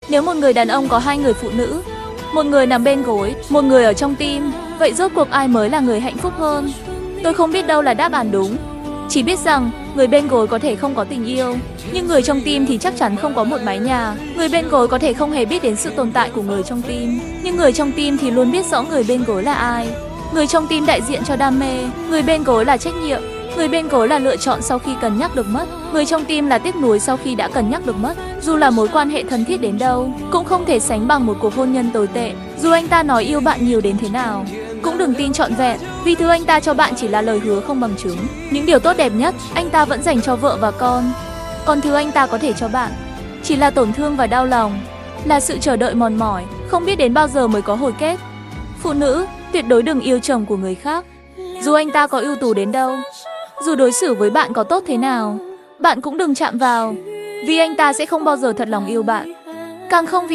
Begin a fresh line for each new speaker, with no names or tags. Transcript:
Nếu một người đàn ông có hai người phụ nữ, một người nằm bên gối, một người ở trong tim, vậy rốt cuộc ai mới là người hạnh phúc hơn? Tôi không biết đâu là đáp án đúng. Chỉ biết rằng, người bên gối có thể không có tình yêu, nhưng người trong tim thì chắc chắn không có một mái nhà. Người bên gối có thể không hề biết đến sự tồn tại của người trong tim, nhưng người trong tim thì luôn biết rõ người bên gối là ai. Người trong tim đại diện cho đam mê, người bên gối là trách nhiệm. Người bên gối là lựa chọn sau khi cân nhắc được mất. Người trong tim là tiếc nuối sau khi đã cân nhắc được mất. Dù là mối quan hệ thân thiết đến đâu, cũng không thể sánh bằng một cuộc hôn nhân tồi tệ. Dù anh ta nói yêu bạn nhiều đến thế nào, cũng đừng tin trọn vẹn, vì thứ anh ta cho bạn chỉ là lời hứa không bằng chứng. Những điều tốt đẹp nhất, anh ta vẫn dành cho vợ và con. Còn thứ anh ta có thể cho bạn, chỉ là tổn thương và đau lòng, là sự chờ đợi mòn mỏi, không biết đến bao giờ mới có hồi kết. Phụ nữ, tuyệt đối đừng yêu chồng của người khác. Dù anh ta có ưu tú đến đâu, dù đối xử với bạn có tốt thế nào, bạn cũng đừng chạm vào, vì anh ta sẽ không bao giờ thật lòng yêu bạn. Càng không vì